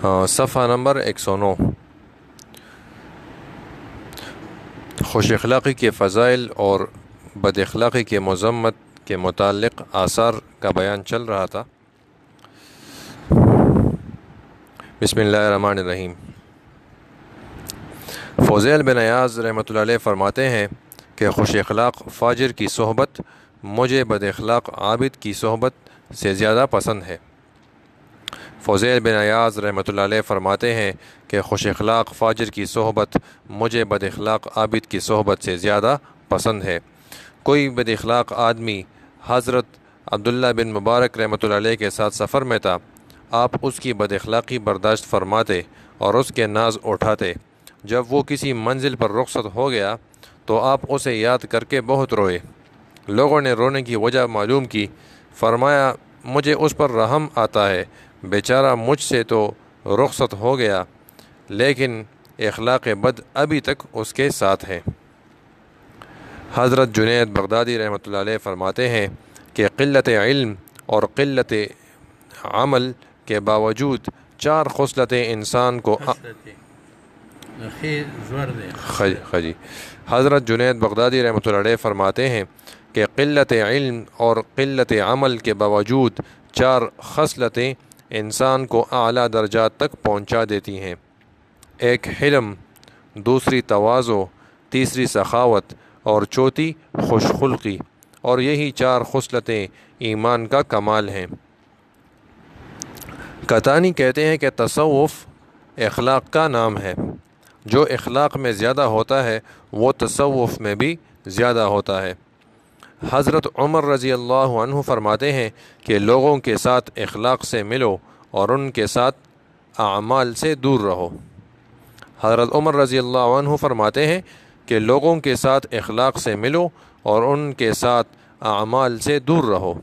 صفحہ نمبر 109۔ خوش اخلاقی کے فضائل اور بد اخلاقی کے مذمت کے متعلق آثار کا بیان چل رہا تھا۔ بسم اللہ الرحمن الرحیم۔ فضیل بن عیاض رحمۃ اللہ علیہ فرماتے ہیں کہ خوش اخلاق فاجر کی صحبت مجھے بد اخلاق عابد کی صحبت سے زیادہ پسند ہے۔ فضیل بن عیاض رحمۃ اللہ علیہ فرماتے ہیں کہ خوش اخلاق فاجر کی صحبت مجھے بد اخلاق عابد کی صحبت سے زیادہ پسند ہے۔ کوئی بد اخلاق آدمی حضرت عبداللہ بن مبارک رحمۃ اللہ علیہ کے ساتھ سفر میں تھا۔ آپ اس کی بد اخلاقی برداشت فرماتے اور اس کے ناز اٹھاتے۔ جب وہ کسی منزل پر رخصت ہو گیا تو آپ اسے یاد کر کے بہت روئے۔ لوگوں نے رونے کی وجہ معلوم کی۔ فرمایا مجھے اس پر رحم آتا ہے، بیچارہ مجھ سے تو رخصت ہو گیا لیکن اخلاق بد ابھی تک اس کے ساتھ ہے۔ حضرت جنید بغدادی رحمۃ اللہ علیہ فرماتے ہیں کہ قلت علم اور قلت عمل کے باوجود چار خصلتیں انسان کو حضرت جنید بغدادی رحمۃ اللہ علیہ فرماتے ہیں کہ قلت علم اور قلت عمل کے باوجود چار خصلتیں انسان کو اعلیٰ درجات تک پہنچا دیتی ہیں۔ ایک حلم، دوسری تواضع، تیسری سخاوت اور چوتھی خوش خلقی، اور یہی چار خصلتیں ایمان کا کمال ہیں۔ کتانی کہتے ہیں کہ تصوف اخلاق کا نام ہے۔ جو اخلاق میں زیادہ ہوتا ہے وہ تصوف میں بھی زیادہ ہوتا ہے۔ حضرت عمر رضی اللہ عنہ فرماتے ہیں کہ لوگوں کے ساتھ اخلاق سے ملو اور ان کے ساتھ اعمال سے دور رہو۔ حضرت عمر رضی اللہ عنہ فرماتے ہیں کہ لوگوں کے ساتھ اخلاق سے ملو اور ان کے ساتھ اعمال سے دور رہو۔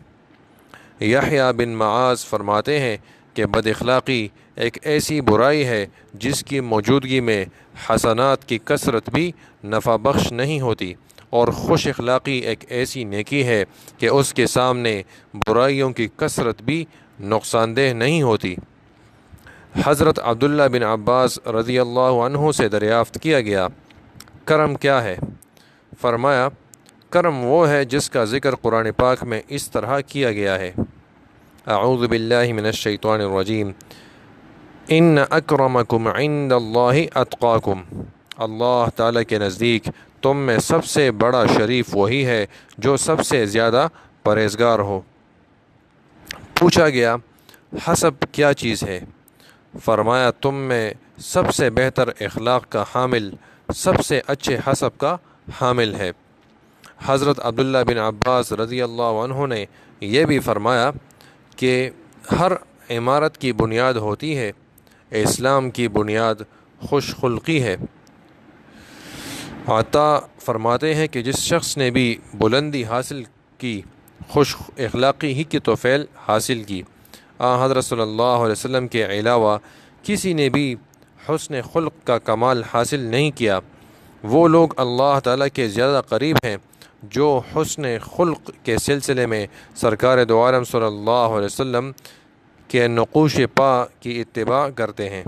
یحییٰ بن معاذ فرماتے ہیں کہ بد اخلاقی ایک ایسی برائی ہے جس کی موجودگی میں حسنات کی کثرت بھی نفع بخش نہیں ہوتی، اور خوش اخلاقی ایک ایسی نیکی ہے کہ اس کے سامنے برائیوں کی کثرت بھی نقصان دہ نہیں ہوتی۔ حضرت عبداللہ بن عباس رضی اللہ عنہ سے دریافت کیا گیا، کرم کیا ہے؟ فرمایا کرم وہ ہے جس کا ذکر قرآن پاک میں اس طرح کیا گیا ہے، اعوذ باللہ من الشیطان الرجیم، ان اکرمکم عند اللہ اتقاکم، اللہ تعالیٰ کے نزدیک تم میں سب سے بڑا شریف وہی ہے جو سب سے زیادہ پرہیزگار ہو۔ پوچھا گیا حسب کیا چیز ہے؟ فرمایا تم میں سب سے بہتر اخلاق کا حامل سب سے اچھے حسب کا حامل ہے۔ حضرت عبداللہ بن عباس رضی اللہ عنہ نے یہ بھی فرمایا کہ ہر عمارت کی بنیاد ہوتی ہے، اسلام کی بنیاد خوش خلقی ہے۔ عطا فرماتے ہیں کہ جس شخص نے بھی بلندی حاصل کی خوش اخلاقی ہی کی توفیل حاصل کی۔ حضرت صلی اللہ علیہ وسلم کے علاوہ کسی نے بھی حسن خلق کا کمال حاصل نہیں کیا۔ وہ لوگ اللہ تعالیٰ کے زیادہ قریب ہیں جو حسن خلق کے سلسلے میں سرکار دو عالم صلی اللہ علیہ وسلم کے نقوش پا کی اتباع کرتے ہیں۔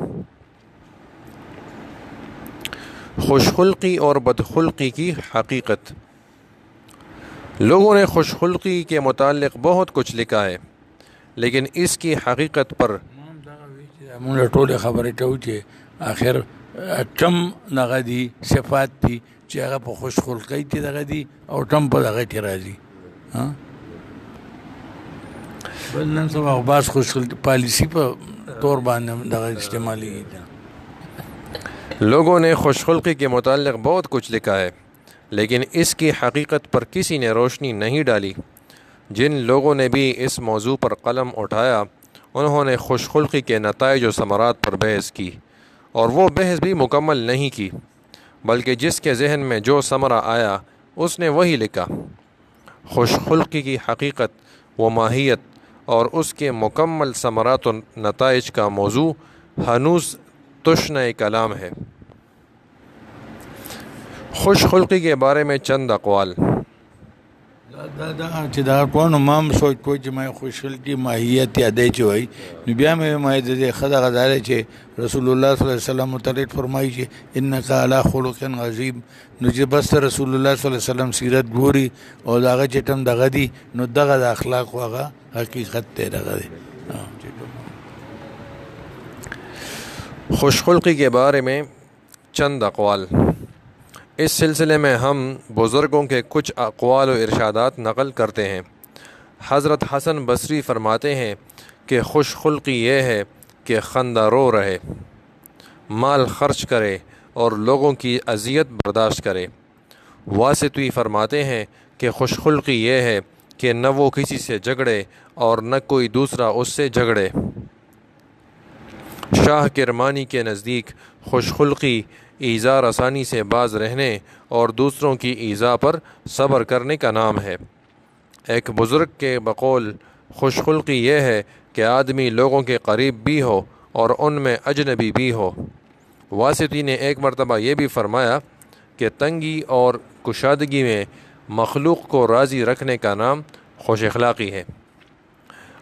خوش خلقی اور بد خلقی کی حقیقت۔ لوگوں نے خوش خلقی کے متعلق بہت کچھ لکھا ہے لیکن اس کی حقیقت پر مونږ ټول خبرې کوو چې آخر کم دغه دي صفات دي چې هغه په خوش خلقۍ کې دغه دي او کم په دغه کې راځي. بل نن سبا باز خوش پالیسی په طور باندې دغه استعمالي. لوگوں نے خوش خلقی کے متعلق بہت کچھ لکھا ہے لیکن اس کی حقیقت پر کسی نے روشنی نہیں ڈالی۔ جن لوگوں نے بھی اس موضوع پر قلم اٹھایا انہوں نے خوش خلقی کے نتائج و ثمرات پر بحث کی، اور وہ بحث بھی مکمل نہیں کی بلکہ جس کے ذہن میں جو ثمرہ آیا اس نے وہی لکھا۔ خوش خلقی کی حقیقت و ماہیت اور اس کے مکمل ثمرات و نتائج کا موضوع ہنوز تشنہ کلام ہے۔ خوش خلقی کے بارے میں چند اقوال۔ دا چې دا کوم مام سوچ کوی چې ما خوشحالي ماهیت یادې چوي نو بیا مې ما دې خدا غزاله چې رسول الله صلی الله علیه وسلم متعلق فرمایي چې انک علی خلق عظیم نو چې بس رسول الله صلی الله علیه وسلم سیرت ګوري او داغه چټم دغه دي نو دغه د اخلاق واغه حقیقت ته دغه دي. خوش خلقی کے بارے میں چند اقوال. اس سلسلے میں ہم بزرگوں کے کچھ اقوال و ارشادات نقل کرتے ہیں. حضرت حسن بصری فرماتے ہیں کہ خوش خلقی یہ ہے کہ خندہ رو رہے، مال خرچ کرے اور لوگوں کی اذیت برداشت کرے. واسطوی فرماتے ہیں کہ خوش خلقی یہ ہے کہ نہ وہ کسی سے جھگڑے اور نہ کوئی دوسرا اس سے جھگڑے. شاہ کرمانی کے نزدیک خوش خلقی ایذا رسانی سے باز رہنے اور دوسروں کی ایذا پر صبر کرنے کا نام ہے. ایک بزرگ کے بقول خوش خلقی یہ ہے کہ آدمی لوگوں کے قریب بھی ہو اور ان میں اجنبی بھی ہو. واسطی نے ایک مرتبہ یہ بھی فرمایا کہ تنگی اور کشادگی میں مخلوق کو راضی رکھنے کا نام خوش اخلاقی ہے.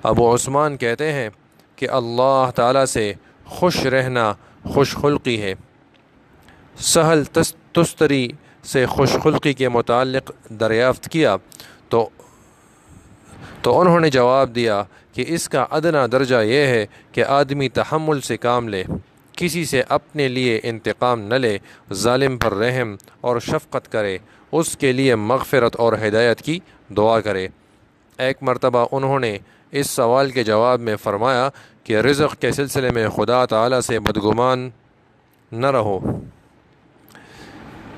ابو عثمان کہتے ہیں کہ اللہ تعالیٰ سے خوش رہنا خوش خلقی ہے. سہل تستری سے خوش خلقی کے متعلق دریافت کیا تو انہوں نے جواب دیا کہ اس کا ادنا درجہ یہ ہے کہ آدمی تحمل سے کام لے، کسی سے اپنے لیے انتقام نہ لے، ظالم پر رحم اور شفقت کرے، اس کے لیے مغفرت اور ہدایت کی دعا کرے. ایک مرتبہ انہوں نے اس سوال کے جواب میں فرمایا کہ رزق کے سلسلے میں خدا تعالیٰ سے بدگمان نہ رہو.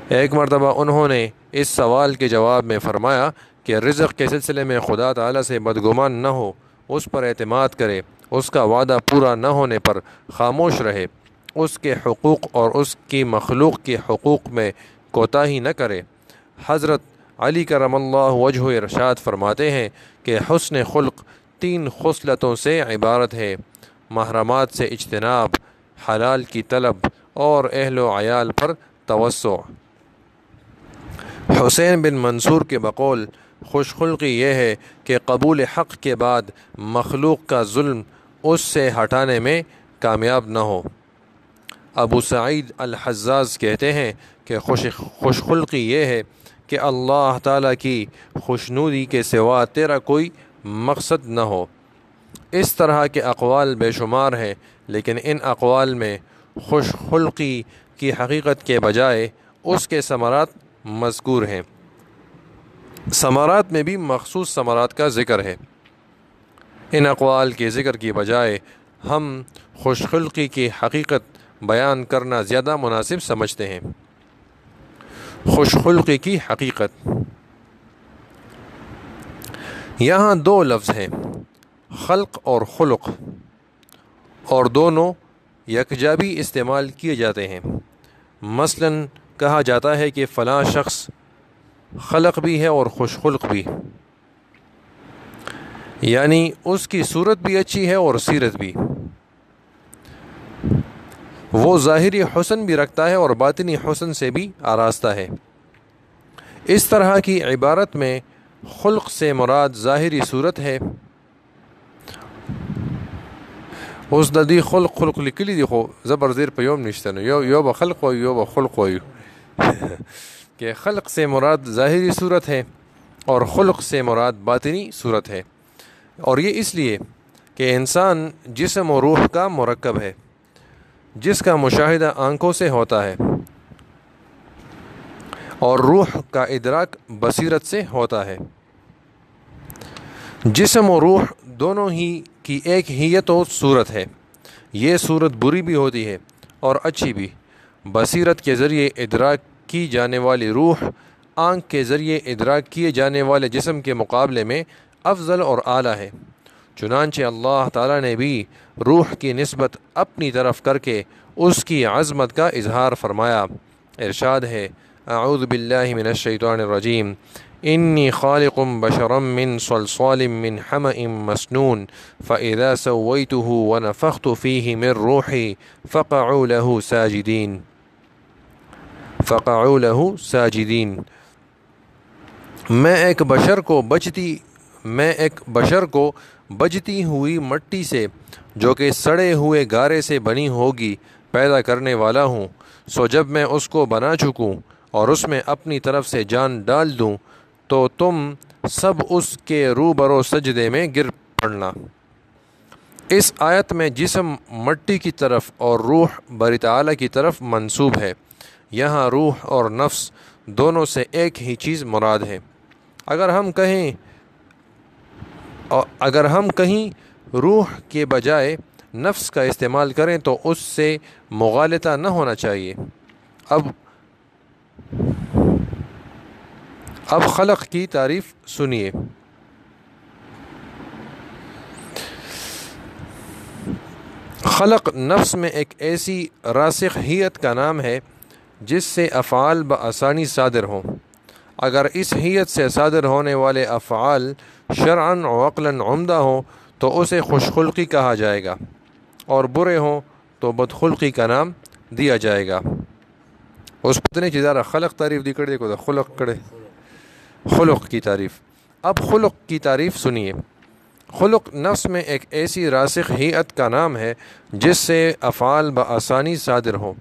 ایک مرتبہ انہوں نے اس سوال کے جواب میں فرمایا کہ رزق کے سلسلے میں خدا تعالیٰ سے بدگمان نہ ہو، اس پر اعتماد کرے، اس کا وعدہ پورا نہ ہونے پر خاموش رہے، اس کے حقوق اور اس کی مخلوق کے حقوق میں کوتاہی نہ کرے. حضرت علی کرم اللہ وجہ ارشاد فرماتے ہیں کہ حسن خلق 3 خصلتوں سے عبارت ہے: محرمات سے اجتناب، حلال کی طلب اور اہل و عیال پر توسع. حسین بن منصور کے بقول خوش خلقی یہ ہے کہ قبول حق کے بعد مخلوق کا ظلم اس سے ہٹانے میں کامیاب نہ ہو. ابو سعید الحزاز کہتے ہیں کہ خوش خلقی یہ ہے کہ اللہ تعالیٰ کی خوشنودی کے سوا تیرا کوئی مقصد نہ ہو. اس طرح کے اقوال بے شمار ہیں، لیکن ان اقوال میں خوش خلقی کی حقیقت کے بجائے اس کے ثمرات مذکور ہیں. ثمرات میں بھی مخصوص ثمرات کا ذکر ہے. ان اقوال کے ذکر کی بجائے ہم خوش خلقی کی حقیقت بیان کرنا زیادہ مناسب سمجھتے ہیں. خوش خلقی کی حقیقت. یہاں 2 لفظ ہیں، خلق اور خلق، اور دونوں یکجا بھی استعمال کیے جاتے ہیں. مثلاً کہا جاتا ہے کہ فلاں شخص خلق بھی ہے اور خوش خلق بھی، یعنی اس کی صورت بھی اچھی ہے اور سیرت بھی. وہ ظاہری حسن بھی رکھتا ہے اور باطنی حسن سے بھی آراستہ ہے. اس طرح کی عبارت میں خلق سے مراد ظاہری صورت ہے. اوس د دې خلق لیکلي دي خو زبر زیر په یوم نشته نو یو به خلق وایو یو به خلق وایو کہ خلق سے مراد ظاہری صورت ہے اور خلق سے مراد باطنی صورت ہے. اور یہ اس لیے کہ انسان جسم و روح کا مرکب ہے جس کا مشاہدہ آنکھوں سے ہوتا ہے اور روح کا ادراک بصیرت سے ہوتا ہے. جسم و روح دونوں ہی کی ایک ہی تو صورت ہے. یہ صورت بری بھی ہوتی ہے اور اچھی بھی. بصیرت کے ذریعے ادراک کی جانے والی روح آنکھ کے ذریعے ادراک کیے جانے والے جسم کے مقابلے میں افضل اور اعلیٰ ہے. چنانچہ اللہ تعالیٰ نے بھی روح کی نسبت اپنی طرف کر کے اس کی عظمت کا اظہار فرمایا. ارشاد ہے: اعوذ باللہ من الشیطان الرجیم، انی خالق بشرا من صلصال من حمأ مسنون فاذا سویته ونفخت فیہ من روحی فقعوا له ساجدین. میں ایک بشر کو بجتی ہوئی مٹی سے جو کہ سڑے ہوئے گارے سے بنی ہوگی پیدا کرنے والا ہوں، سو جب میں اس کو بنا چکوں اور اس میں اپنی طرف سے جان ڈال دوں تو تم سب اس کے روبرو سجدے میں گر پڑنا۔ اس آیت میں جسم مٹی کی طرف اور روح باری تعالیٰ کی طرف منسوب ہے۔ یہاں روح اور نفس دونوں سے ایک ہی چیز مراد ہے۔ اگر ہم کہیں روح کے بجائے نفس کا استعمال کریں تو اس سے مغالطہ نہ ہونا چاہیے۔ اب خلق کی تعریف سنیے۔ خلق نفس میں ایک ایسی راسخ ہیت کا نام ہے جس سے افعال بآسانی صادر ہوں۔ اگر اس ہیت سے صادر ہونے والے افعال شرعاً و عقلاً عمدہ ہوں تو اسے خوش خلقی کہا جائے گا، اور برے ہوں تو بدخلقی کا نام دیا جائے گا۔ اس پتنے چیزارہ خلق تعریف دی کڑے کو خلق کڑے خلق کی تعریف۔ اب خلق کی تعریف سنیے۔ خلق نفس میں ایک ایسی راسخ ہیت کا نام ہے جس سے افعال بآسانی صادر ہوں۔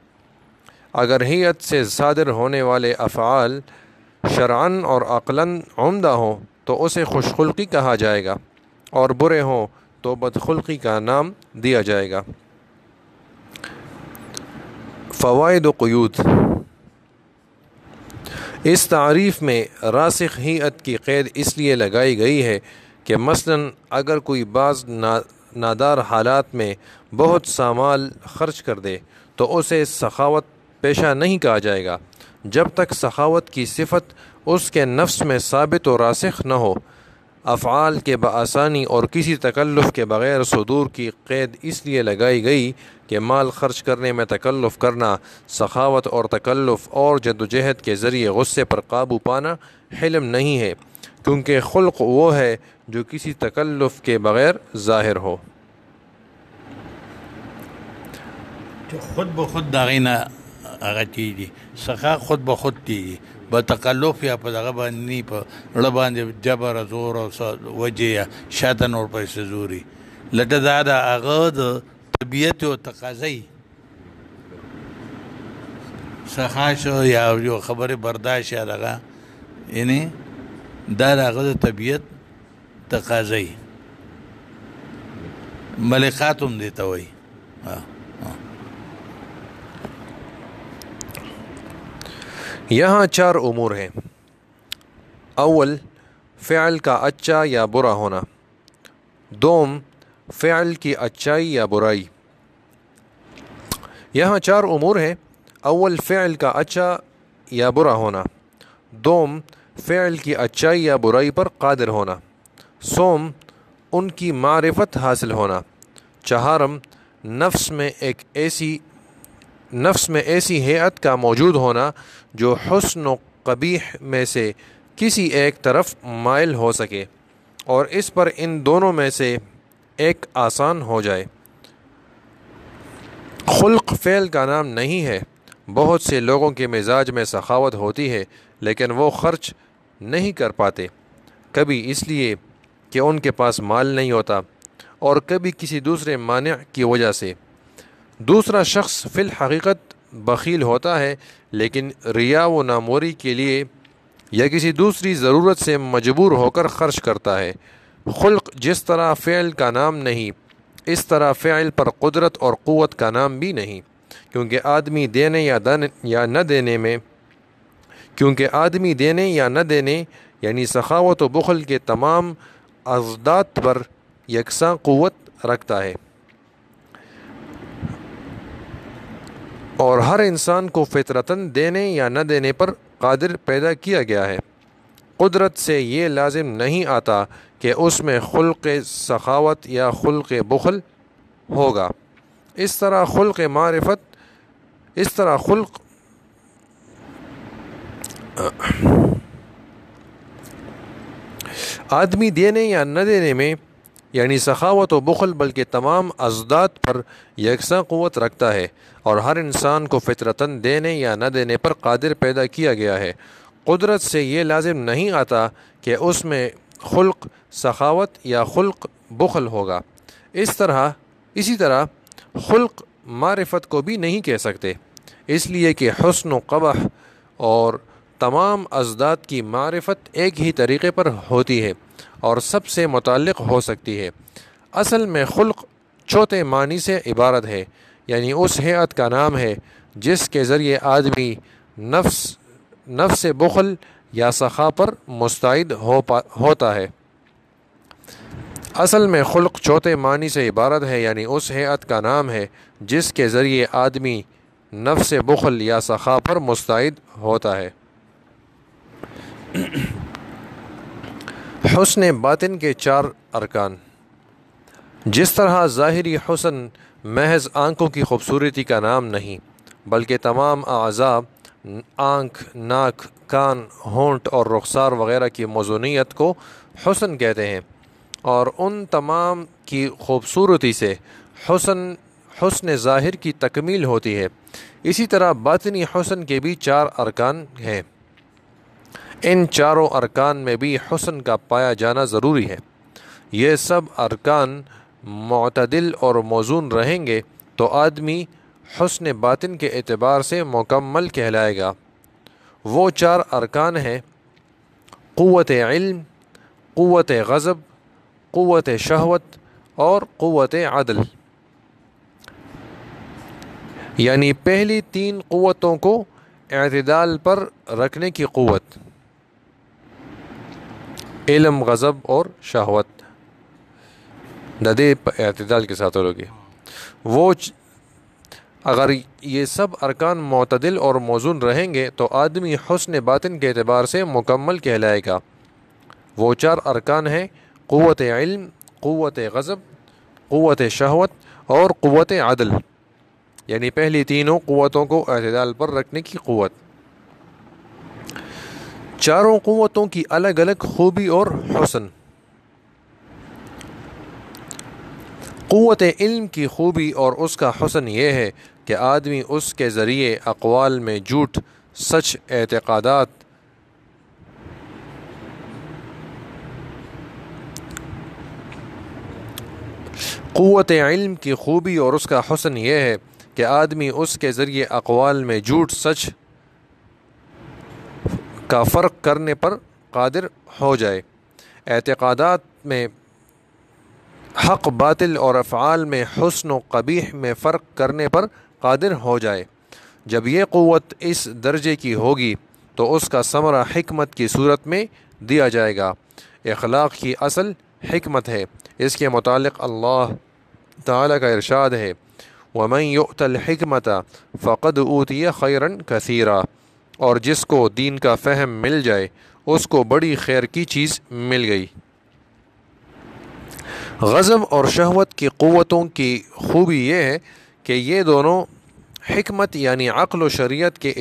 اگر ہیت سے صادر ہونے والے افعال شرعاً اور عقلاً عمدہ ہوں تو اسے خوش خلقی کہا جائے گا، اور برے ہوں تو بدخلقی کا نام دیا جائے گا۔ فوائد و قیود۔ اس تعریف میں راسخ ہیت کی قید اس لیے لگائی گئی ہے کہ مثلاً اگر کوئی بعض نادار حالات میں بہت سا مال خرچ کر دے تو اسے سخاوت پیشہ نہیں کہا جائے گا جب تک سخاوت کی صفت اس کے نفس میں ثابت و راسخ نہ ہو۔ افعال کے بآسانی اور کسی تکلف کے بغیر صدور کی قید اس لیے لگائی گئی کہ مال خرچ کرنے میں تکلف کرنا سخاوت اور تکلف اور جدوجہد کے ذریعے غصے پر قابو پانا حلم نہیں ہے، کیونکہ خلق وہ ہے جو کسی تکلف کے بغیر ظاہر ہو۔ خود بخود داغینا هغه کیږي، سخا خود بخود کیږي، با تکلف یا په دغه باندې په اړه باندې جبر زور او وجه یا شاته نور پیسې زوري لټه دا هغه د طبیعت او تقاضی سخا شو یا یو خبره برداشت یا دغه یعنی دا هغه د طبیعت تقاضی ملکاتم دیتا وای۔ یہاں 4 امور ہیں۔ اول، فعل کا اچھا یا برا ہونا۔ دوم، فعل کی اچھائی یا برائی۔ یہاں 4 امور ہیں۔ اول، فعل کا اچھا یا برا ہونا۔ دوم، فعل کی اچھائی یا برائی پر قادر ہونا۔ سوم، ان کی معرفت حاصل ہونا۔ چہارم، نفس میں ایسی ہیئت کا موجود ہونا جو حسن و قبیح میں سے کسی ایک طرف مائل ہو سکے اور اس پر ان دونوں میں سے ایک آسان ہو جائے۔ خلق فعل کا نام نہیں ہے۔ بہت سے لوگوں کے مزاج میں سخاوت ہوتی ہے لیکن وہ خرچ نہیں کر پاتے، کبھی اس لیے کہ ان کے پاس مال نہیں ہوتا اور کبھی کسی دوسرے مانع کی وجہ سے۔ دوسرا شخص فی الحقیقت بخیل ہوتا ہے لیکن ریا و ناموری کے لیے یا کسی دوسری ضرورت سے مجبور ہو کر خرچ کرتا ہے۔ خلق جس طرح فعل کا نام نہیں، اس طرح فعل پر قدرت اور قوت کا نام بھی نہیں، کیونکہ آدمی دینے یا نہ دینے یعنی سخاوت و بخل کے تمام اضداد پر یکساں قوت رکھتا ہے، اور ہر انسان کو فطرتاً دینے یا نہ دینے پر قادر پیدا کیا گیا ہے۔ قدرت سے یہ لازم نہیں آتا کہ اس میں خلق سخاوت یا خلق بخل ہوگا۔ اس طرح خلق آدمی دینے یا نہ دینے میں یعنی سخاوت و بخل بلکہ تمام اضداد پر یکساں قوت رکھتا ہے، اور ہر انسان کو فطرتاً دینے یا نہ دینے پر قادر پیدا کیا گیا ہے۔ قدرت سے یہ لازم نہیں آتا کہ اس میں خلق سخاوت یا خلق بخل ہوگا۔ اسی طرح خلق معرفت کو بھی نہیں کہہ سکتے، اس لیے کہ حسن و قبح اور تمام ازداد کی معرفت ایک ہی طریقے پر ہوتی ہے اور سب سے متعلق ہو سکتی ہے۔ اصل میں خلق چوتھے معنی سے عبارت ہے، یعنی اس ہیئت کا نام ہے جس کے ذریعے آدمی نفس بخل یا سخا پر مستعد ہوتا ہے۔ اصل میں خلق چوتھے معنی سے عبارت ہے، یعنی اس ہیئت کا نام ہے جس کے ذریعے آدمی نفس بخل یا سخا پر مستعد ہوتا ہے۔ حسن باطن کے 4 ارکان۔ جس طرح ظاہری حسن محض آنکھوں کی خوبصورتی کا نام نہیں، بلکہ تمام اعضاء آنکھ، ناک، کان، ہونٹ اور رخسار وغیرہ کی موزونیت کو حسن کہتے ہیں، اور ان تمام کی خوبصورتی سے حسن ظاہر کی تکمیل ہوتی ہے، اسی طرح باطنی حسن کے بھی 4 ارکان ہیں۔ ان چاروں ارکان میں بھی حسن کا پایا جانا ضروری ہے۔ یہ سب ارکان معتدل اور موزون رہیں گے تو آدمی حسن باطن کے اعتبار سے مکمل کہلائے گا۔ وہ 4 ارکان ہیں: قوت علم، قوت غضب، قوت شہوت اور قوت عدل۔ یعنی پہلی 3 قوتوں کو اعتدال پر رکھنے کی قوت، علم، غضب اور شہوت ندے اعتدال کے ساتھ ہوگی۔ اگر یہ سب ارکان معتدل اور موزون رہیں گے تو آدمی حسن باطن کے اعتبار سے مکمل کہلائے گا۔ وہ 4 ارکان ہیں: قوت علم، قوت غضب، قوت شہوت اور قوت عدل، یعنی پہلی 3 قوتوں کو اعتدال پر رکھنے کی قوت۔ چاروں قوتوں کی الگ الگ خوبی اور حسن۔ قوت علم کی خوبی اور اس کا حسن یہ ہے کہ آدمی اس کے ذریعے اقوال میں جھوٹ، سچ، اعتقادات قوت علم کی خوبی اور اس کا حسن یہ ہے کہ آدمی اس کے ذریعے اقوال میں جھوٹ، سچ کا فرق کرنے پر قادر ہو جائے، اعتقادات میں حق باطل اور افعال میں حسن و قبیح میں فرق کرنے پر قادر ہو جائے۔ جب یہ قوت اس درجے کی ہوگی تو اس کا ثمرہ حکمت کی صورت میں دیا جائے گا۔ اخلاق کی اصل حکمت ہے۔ اس کے متعلق اللہ تعالیٰ کا ارشاد ہے: وَمَنْ يُؤْتَ الْحِكْمَةَ فَقَدْ أُوتِيَ خَيْرًا كَثِيرًا، اور جس کو دین کا فہم مل جائے اس کو بڑی خیر کی چیز مل گئی۔ غضب اور شہوت کی قوتوں کی خوبی یہ ہے کہ یہ دونوں حکمت یعنی عقل و شریعت کے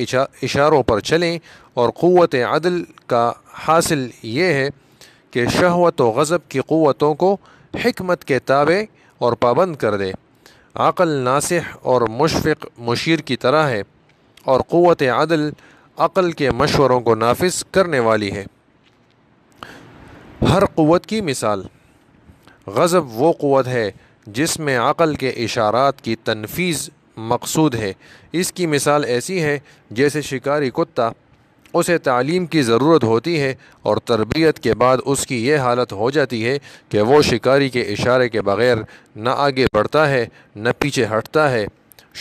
اشاروں پر چلیں، اور قوت عدل کا حاصل یہ ہے کہ شہوت و غضب کی قوتوں کو حکمت کے تابع اور پابند کر دے۔ عقل ناصح اور مشفق مشیر کی طرح ہے، اور قوت عدل عقل کے مشوروں کو نافذ کرنے والی ہے۔ ہر قوت کی مثال: غضب وہ قوت ہے جس میں عقل کے اشارات کی تنفیذ مقصود ہے۔ اس کی مثال ایسی ہے جیسے شکاری کتا، اسے تعلیم کی ضرورت ہوتی ہے اور تربیت کے بعد اس کی یہ حالت ہو جاتی ہے کہ وہ شکاری کے اشارے کے بغیر نہ آگے بڑھتا ہے نہ پیچھے ہٹتا ہے۔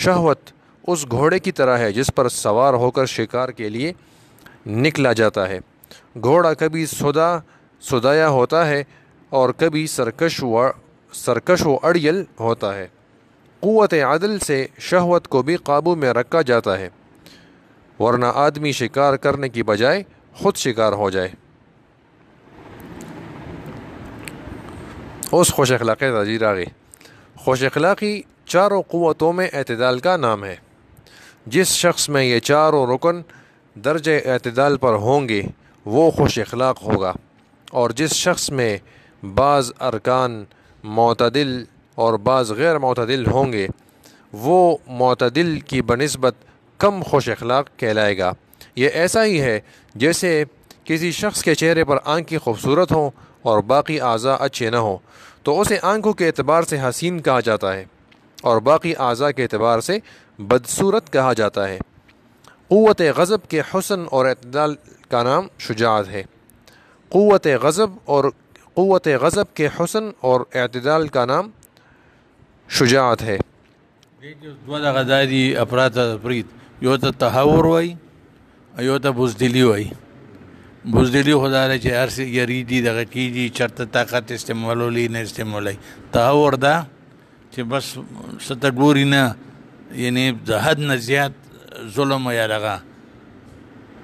شہوت اس گھوڑے کی طرح ہے جس پر سوار ہو کر شکار کے لیے نکلا جاتا ہے۔ گھوڑا کبھی سدایا ہوتا ہے اور کبھی سرکش و اڑیل ہوتا ہے۔ قوت عدل سے شہوت کو بھی قابو میں رکھا جاتا ہے، ورنہ آدمی شکار کرنے کی بجائے خود شکار ہو جائے۔ اس خوش اخلاقی تاجیر آگے۔ خوش اخلاقی چاروں قوتوں میں اعتدال کا نام ہے۔ جس شخص میں یہ چاروں رکن درجہ اعتدال پر ہوں گے وہ خوش اخلاق ہوگا، اور جس شخص میں بعض ارکان معتدل اور بعض غیر معتدل ہوں گے وہ معتدل کی بنسبت کم خوش اخلاق کہلائے گا۔ یہ ایسا ہی ہے جیسے کسی شخص کے چہرے پر آنکھیں خوبصورت ہوں اور باقی اعضاء اچھے نہ ہوں تو اسے آنکھوں کے اعتبار سے حسین کہا جاتا ہے اور باقی اعضاء کے اعتبار سے بدصورت کہا جاتا ہے۔ قوت غضب کے حسن اور اعتدال کا نام شجاعت ہے۔ قوت غضب کے حسن اور اعتدال کا نام شجاعت ہے۔ دو دغه دادي افراط تفريط، یو ته تهور وای یو ته بزدلی وای. بزدلی خدا له چې هر څه یریدي دغه کیږي چرته طاقت استعمالولی نه استعمالوي. تهور دا چې بس ستګوري نه، یعنی د حد نه زیات ظلم یا دغه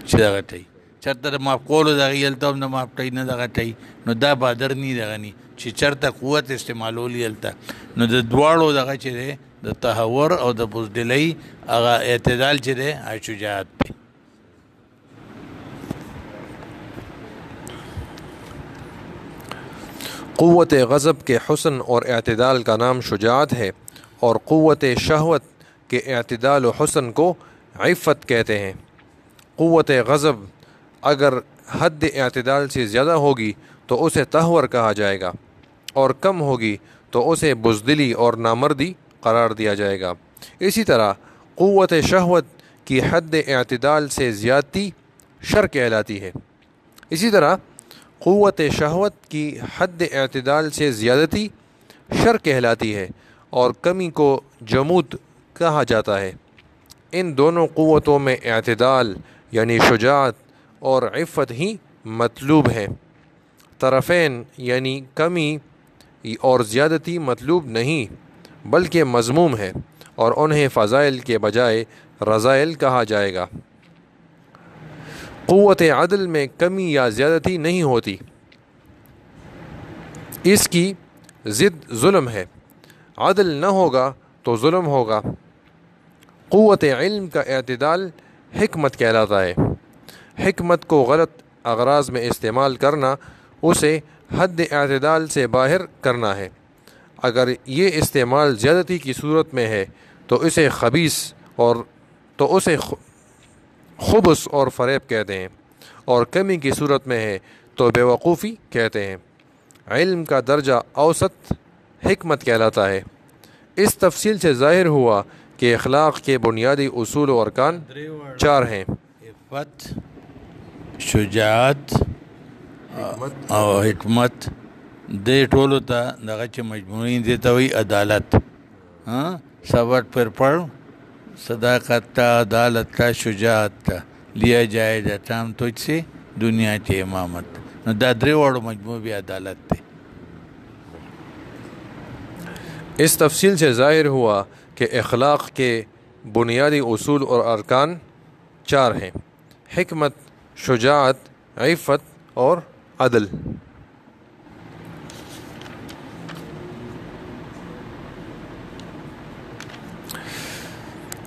چې دغه ټی چرته معاف کولو دغه یلته نه معاف ټی نه دغه ټی نو دا بادر نی دغه نی چې چرته قوت استعمالولی یلته نو د دواړو دغه چې دی د تهور او د بزدلی هغه اعتدال چې دی هغه شجاعت دی. قوت غضب کے حسن اور اعتدال کا نام شجاعت ہے اور قوت شہوت کے اعتدال و حسن کو عفت کہتے ہیں۔ قوت غضب اگر حد اعتدال سے زیادہ ہوگی تو اسے تہور کہا جائے گا اور کم ہوگی تو اسے بزدلی اور نامردی قرار دیا جائے گا۔ اسی طرح قوت شہوت کی حد اعتدال سے زیادتی شر کہلاتی ہے۔ اسی طرح قوت شہوت کی حد اعتدال سے زیادتی شر کہلاتی ہے اور کمی کو جمود کہا جاتا ہے۔ ان دونوں قوتوں میں اعتدال یعنی شجاعت اور عفت ہی مطلوب ہے۔ طرفین یعنی کمی اور زیادتی مطلوب نہیں بلکہ مذموم ہے اور انہیں فضائل کے بجائے رذائل کہا جائے گا۔ قوت عدل میں کمی یا زیادتی نہیں ہوتی، اس کی ضد ظلم ہے۔ عدل نہ ہوگا تو ظلم ہوگا۔ قوت علم کا اعتدال حکمت کہلاتا ہے۔ حکمت کو غلط اغراض میں استعمال کرنا اسے حد اعتدال سے باہر کرنا ہے۔ اگر یہ استعمال زیادتی کی صورت میں ہے تو اسے خبث اور فریب کہتے ہیں، اور کمی کی صورت میں ہے تو بیوقوفی کہتے ہیں۔ علم کا درجہ اوسط حکمت کہلاتا ہے۔ اس تفصیل سے ظاہر ہوا کہ اخلاق کے بنیادی اصول و ارکان 4 ہیں۔ عفت، شجاعت او حکمت. دې ټولو ته دغه چې مجموعي دې ته وایي عدالت. سبق پر پڑھ، صداقت تا، عدالت تا، شجاعت تا، لیا جائے جاتا ہم تجھ سے دنیا کی امامت. نو دا درې واړو مجموع بھی عدالت دی. اس تفصیل سے ظاہر ہوا کہ اخلاق کے بنیادی اصول اور ارکان 4 ہیں: حکمت، شجاعت، عفت اور عدل۔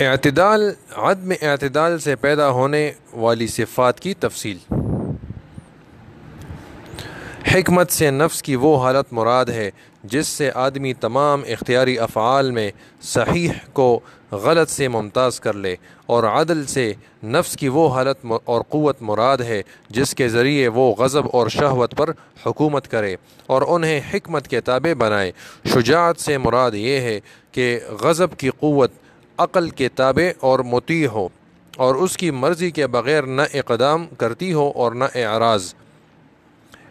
اعتدال، عدم اعتدال سے پیدا ہونے والی صفات کی تفصیل۔ حکمت سے نفس کی وہ حالت مراد ہے جس سے آدمی تمام اختیاری افعال میں صحیح کو غلط سے ممتاز کر لے، اور عدل سے نفس کی وہ حالت اور قوت مراد ہے جس کے ذریعے وہ غضب اور شہوت پر حکومت کرے اور انہیں حکمت کے تابع بنائے۔ شجاعت سے مراد یہ ہے کہ غضب کی قوت عقل کے تابع اور مطیع ہو اور اس کی مرضی کے بغیر نہ اقدام کرتی ہو اور نہ اعراض۔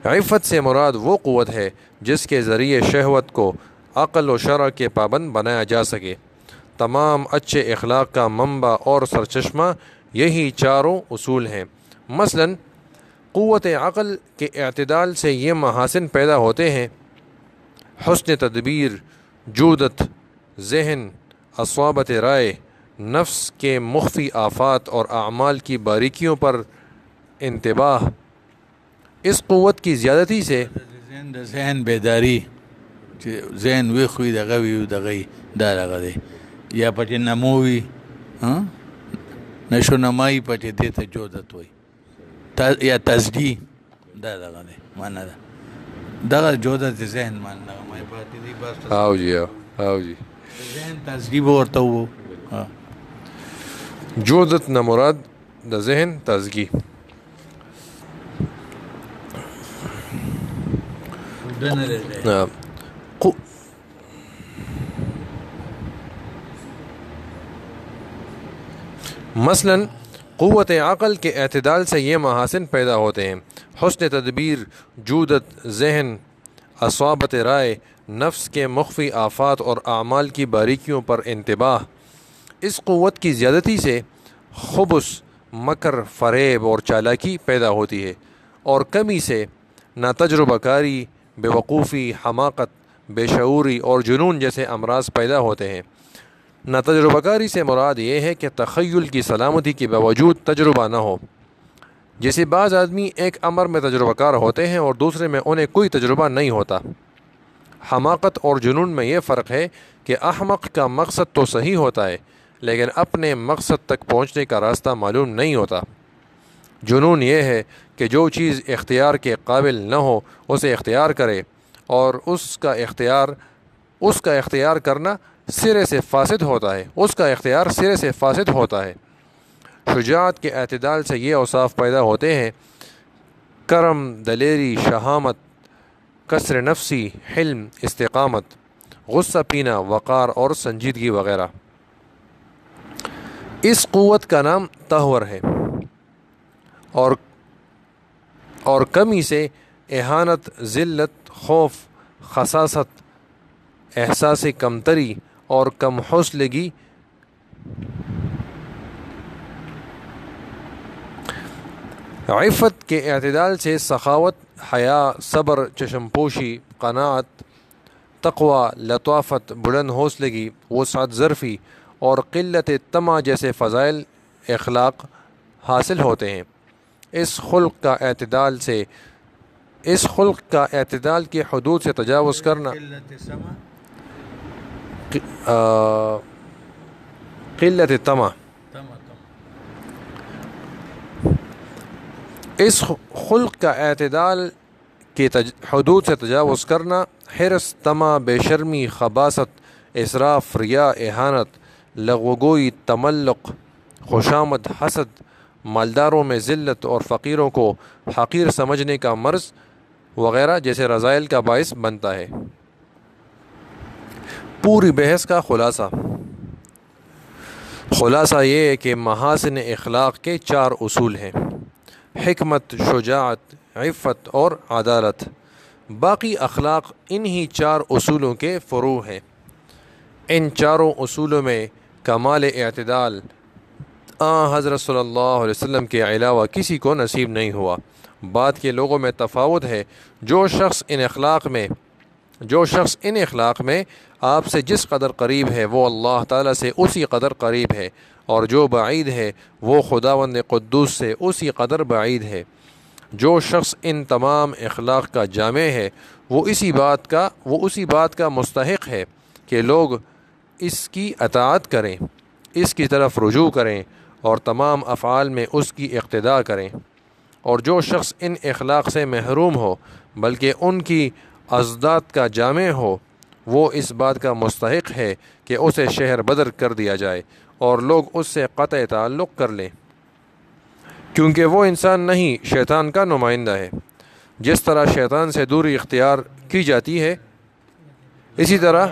عفت سے مراد وہ قوت ہے جس کے ذریعے شہوت کو عقل و شرع کے پابند بنایا جا سکے۔ تمام اچھے اخلاق کا منبع اور سرچشمہ یہی 4 اصول ہیں۔ مثلا قوت عقل کے اعتدال سے یہ محاسن پیدا ہوتے ہیں: حسن تدبیر، جودت ذہن، اصوابت رائے، نفس کے مخفی آفات اور اعمال کی باریکیوں پر انتباہ۔ اس قوت کی زیادتی سے ذہن بیداری، ذہن وی خوی دغه وی دغه دا دغه دی، یا پټې نمو وي، نشو نمایي پټې دې ته جودت وایي، یا تزدی دا دغه دی معنا ده. دغه جودت ذهن معنا دغه مای پاتې دی بس. آو جی ذهن تزدی ورته وو. جودت نہ مراد د ذهن تازگی. مثلاً قوت عقل کے اعتدال سے یہ محاسن پیدا ہوتے ہیں: حسن تدبیر، جودت ذہن، اصابت رائے، نفس کے مخفی آفات اور اعمال کی باریکیوں پر انتباہ. اس قوت کی زیادتی سے خبث، مکر، فریب اور چالاکی پیدا ہوتی ہے، اور کمی سے ناتجربہ کاری، بیوقوفی، حماقت، بے شعوری اور جنون جیسے امراض پیدا ہوتے ہیں. ناتجربہ کاری سے مراد یہ ہے کہ تخیل کی سلامتی کے باوجود تجربہ نہ ہو. جیسے بعض آدمی ایک امر میں تجربہ کار ہوتے ہیں اور دوسرے میں انہیں کوئی تجربہ نہیں ہوتا. حماقت اور جنون میں یہ فرق ہے کہ احمق کا مقصد تو صحیح ہوتا ہے لیکن اپنے مقصد تک پہنچنے کا راستہ معلوم نہیں ہوتا. جنون یہ ہے کہ جو چیز اختیار کے قابل نہ ہو اسے اختیار کرے، اور اس کا اختیار کرنا سرے سے فاسد ہوتا ہے، اس کا اختیار سرے سے فاسد ہوتا ہے. شجاعت کے اعتدال سے یہ اوصاف پیدا ہوتے ہیں: کرم، دلیری، شہامت، کسر نفسی، حلم، استقامت، غصہ پینا، وقار اور سنجیدگی وغیرہ. اس قوت کا نام تہور ہے، اور کمی سے اہانت، ذلت، خوف، خساست، احساس کمتری اور کم حوصلگی، عفت کے اعتدال سے سخاوت، حیا، صبر، چشم پوشی، قناعت، تقوی، لطافت، بلند حوصلگی، وسعت ظرفی اور قلت طمع جیسے فضائل اخلاق حاصل ہوتے ہیں. اس خلق کا اعتدال کی حدود سے تجاوز کرنا، قلت طمع، اس خلق کا اعتدال کی حدود سے تجاوز کرنا، حرص، طمع، بے شرمی، خباثت، اسراف، ریا، اہانت، لغو گوئی، تملق، خوشامد، حسد، مالداروں میں ذلت اور فقیروں کو حقیر سمجھنے کا مرض وغیرہ جیسے رذائل کا باعث بنتا ہے. پوری بحث کا خلاصہ یہ ہے کہ محاسن اخلاق کے 4 اصول ہیں: حکمت، شجاعت، عفت اور عدالت. باقی اخلاق انہی 4 اصولوں کے فروع ہیں. ان چاروں اصولوں میں کمال اعتدال حضرت صلی اللہ علیہ وسلم کے علاوہ کسی کو نصیب نہیں ہوا. بعد کے لوگوں میں تفاوت ہے. جو شخص ان اخلاق میں آپ سے جس قدر قریب ہے وہ اللہ تعالیٰ سے اسی قدر قریب ہے، اور جو بعید ہے وہ خداوند قدوس سے اسی قدر بعید ہے. جو شخص ان تمام اخلاق کا جامع ہے وہ اسی بات کا مستحق ہے کہ لوگ اس کی اطاعت کریں، اس کی طرف رجوع کریں اور تمام افعال میں اس کی اقتداء کریں. اور جو شخص ان اخلاق سے محروم ہو بلکہ ان کی اضداد کا جامع ہو وہ اس بات کا مستحق ہے کہ اسے شہر بدر کر دیا جائے اور لوگ اس سے قطع تعلق کر لیں، کیونکہ وہ انسان نہیں شیطان کا نمائندہ ہے. جس طرح شیطان سے دوری اختیار کی جاتی ہے اسی طرح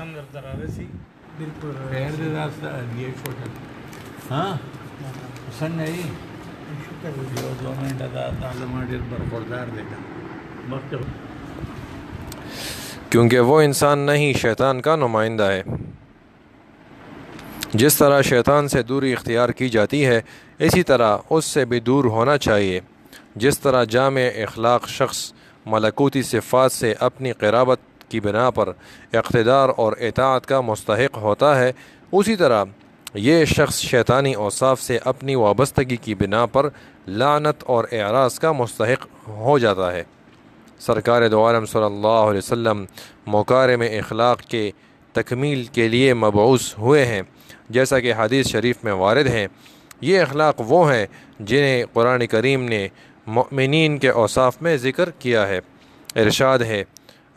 کیونکہ وہ انسان نہیں شیطان کا نمائندہ ہے. جس طرح شیطان سے دوری اختیار کی جاتی ہے اسی طرح اس سے بھی دور ہونا چاہیے. جس طرح جامع اخلاق شخص ملکوتی صفات سے اپنی قرابت کی بنا پر اقتدار اور اطاعت کا مستحق ہوتا ہے، اسی طرح یہ شخص شیطانی اوصاف سے اپنی وابستگی کی بنا پر لعنت اور اعراض کا مستحق ہو جاتا ہے. سرکار دو عالم صلی اللہ علیہ وسلم مکارم اخلاق کے تکمیل کے لیے مبعوث ہوئے ہیں، جیسا کہ حدیث شریف میں وارد ہیں. یہ اخلاق وہ ہیں جنہیں قرآن کریم نے مؤمنین کے اوصاف میں ذکر کیا ہے. ارشاد ہے: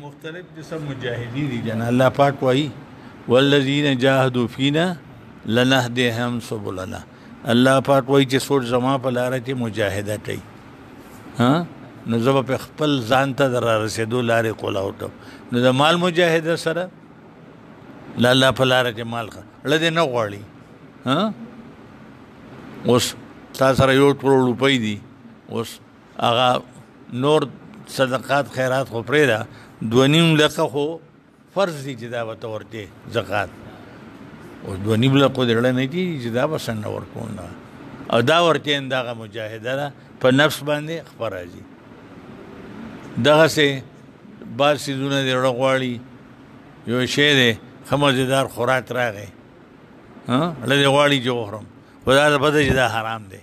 مختلف قسم مجاهدین دي جنا الله پاک وایي والذین جاهدوا فینا لنهدیهم سبلنا. الله پاک وایي چې څوک زما په لاره کې مجاهده کوي ها نو زه به په خپل ځان ته در رسېدو لارې کولاوټم. نو د مال مجاهده سره لا الله په لاره کې مال خړه دې نه غواړي ها. اوس تا سره 1 کروڑ روپۍ دي، اوس هغه نور صدقات خیرات خو پرېږده 2.5 لکه خو فرض دي چې دا به ته ورکې زکات. اوس 2.5 لکه دې نه دي چې دا به څنګه ورکوم او دا ورکې دغه مجاهده ده په نفس باندې خپه راځي. دغسې بعض څیزونه دې زړه غواړي، یو شی دی ښه مزېدار خوراک راغی زړه دې غواړي چې وخورم، خو دا ده پته چې دا حرام دی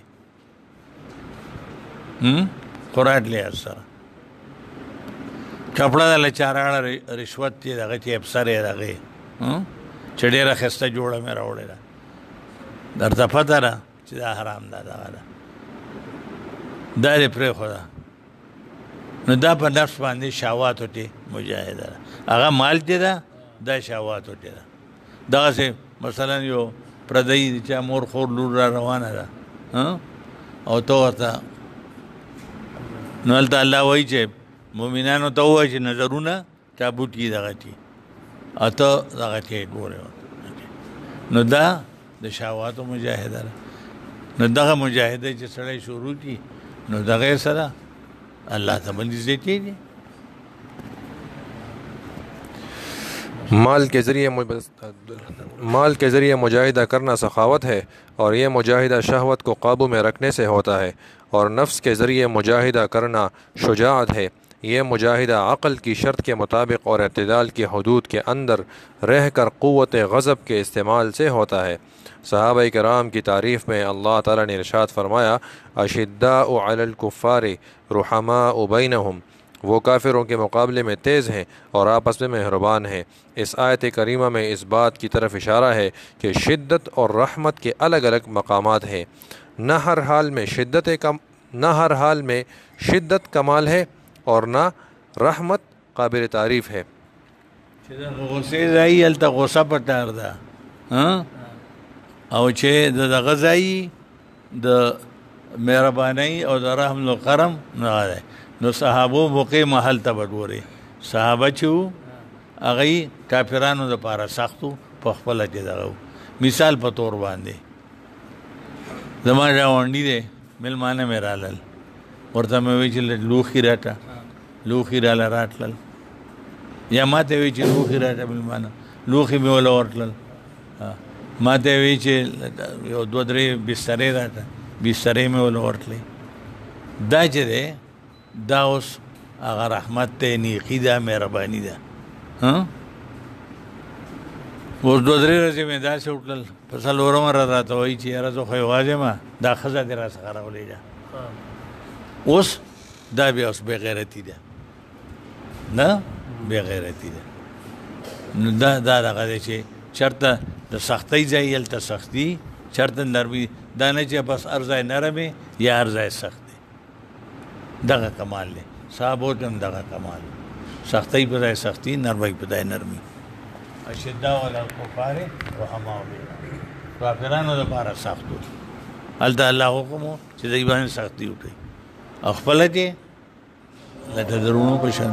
خوراک لحاظ سره. کپړه د لچاراړه رشوت دی دغه چې افسر یې دغې چې ډېره ښایسته جوړه مې راوړې ده، درته پته ده چې دا حرام ده دغه ده دا دې پرېښوده. نو دا په نفس باندې شهواتو کې مجاهده ده. هغه مال چې ده دا شهواتو کې ده. دغسې مثلا یو پردی چا مور خور لور را روانه ده او ته ورته نو هلته الله وایي چې مؤمنانو ته ووایي چې نظرونه چابوت کي دغه کي او ته دغه کې ګورې نو دا د شهواتو مجاهده ده. نو دغه مجاهده چې سړی شروع کړي نو دغه سره اللہ تعالی دیتی ہے. مال کے ذریعے مجاہدہ کرنا سخاوت ہے اور یہ مجاہدہ شہوت کو قابو میں رکھنے سے ہوتا ہے، اور نفس کے ذریعے مجاہدہ کرنا شجاعت ہے. یہ مجاہدہ عقل کی شرط کے مطابق اور اعتدال کی حدود کے اندر رہ کر قوت غضب کے استعمال سے ہوتا ہے. صحابہ کرام کی تعریف میں اللہ تعالیٰ نے ارشاد فرمایا اشداء علی الکفار رحماء بینہم، وہ کافروں کے مقابلے میں تیز ہیں اور آپس میں مہربان ہیں. اس آیت کریمہ میں اس بات کی طرف اشارہ ہے کہ شدت اور رحمت کے الگ الگ مقامات ہیں. نہ ہر حال میں شدت کمال ہے اور نہ رحمت قابل تعریف ہے. غصې ځای هلته غصه پکار ده او چې د دغه ځای د مهربانۍ او د رحم و کرم نه دی. نو صحابو موقع محل ته به ګورې صحابه چې وو هغه کافرانو دپاره سخت وو په خپله کې دغه وو. مثال په طور باندې زما ګاونډي دی مېلمانه مې رالل ورته مې وایي چې لوښي راکړه لوښي راله راتلل یا ما ته وایي چې لوښي راکړه مېلمانه لوښي مې وله ورتلل ما ته وایي چې یو 2-3 بسترې راکړه بسترې مې وله ورتلې. دا چې دی دا اوس هغه رحمت دی نیقي ده مهرباني ده. اوس 2-3 ورځې مې داسې وکړل په 4مه ورځ راته وایي چې یاره زه خو یوازې یم دا ښځه دې راڅخه راولېږه. اوس دا بیا اوس بې غیرتي ده نه بې غیرتي ده. نو دا دغه دی چې چېرته د سختۍ ځای هلته سختي چېرته نرمي دا نه چې بس هر ځای نرم یا هر ځای سخت دی. دغه کمال دی. صحابو ته هم دغه کمال سختۍ په ځای سختي نرمۍ په ځای نرمي. اشداء علی الکفار رحماء بینهم، کافرانو دپاره سخت و هلته الله حکم و چې دوی باندې سختي وکړي او خپله کې لکه د روڼو په شان